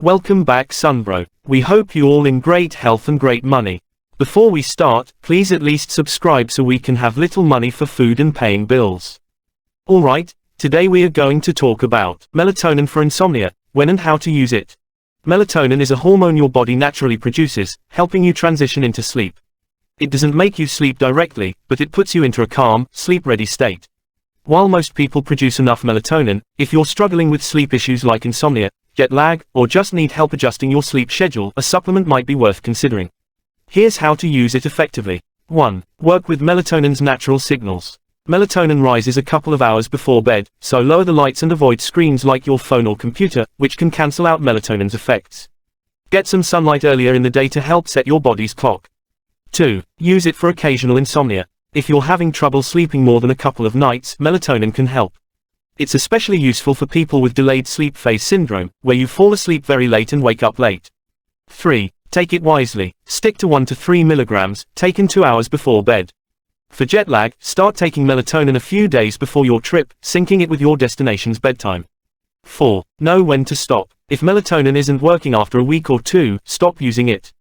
Welcome back Sunbro. We hope you all in great health and great money. Before we start, please at least subscribe so we can have little money for food and paying bills. Alright, today we are going to talk about melatonin for insomnia, when and how to use it. Melatonin is a hormone your body naturally produces, helping you transition into sleep. It doesn't make you sleep directly, but it puts you into a calm, sleep-ready state. While most people produce enough melatonin, if you're struggling with sleep issues like insomnia, jet lag, or just need help adjusting your sleep schedule, a supplement might be worth considering. Here's how to use it effectively. 1. Work with melatonin's natural signals. Melatonin rises a couple of hours before bed, so lower the lights and avoid screens like your phone or computer, which can cancel out melatonin's effects. Get some sunlight earlier in the day to help set your body's clock. 2. Use it for occasional insomnia. If you're having trouble sleeping more than a couple of nights, melatonin can help. It's especially useful for people with delayed sleep phase syndrome, where you fall asleep very late and wake up late. 3. Take it wisely. Stick to 1 to 3 milligrams, taken 2 hours before bed. For jet lag, start taking melatonin a few days before your trip, syncing it with your destination's bedtime. 4. Know when to stop. If melatonin isn't working after a week or 2, stop using it.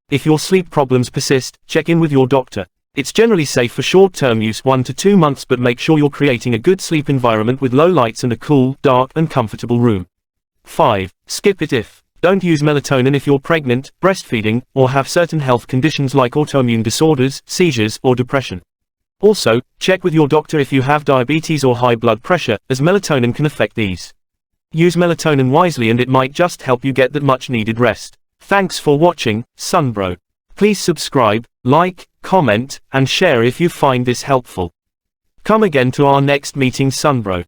If your sleep problems persist, check in with your doctor. It's generally safe for short-term use 1 to 2 months, but make sure you're creating a good sleep environment with low lights and a cool, dark, and comfortable room. 5. Skip it if. Don't use melatonin if you're pregnant, breastfeeding, or have certain health conditions like autoimmune disorders, seizures, or depression. Also, check with your doctor if you have diabetes or high blood pressure, as melatonin can affect these. Use melatonin wisely and it might just help you get that much needed rest. Thanks for watching, Sunbro. Please subscribe, like, comment, and share if you find this helpful. Come again to our next meeting Sunbro.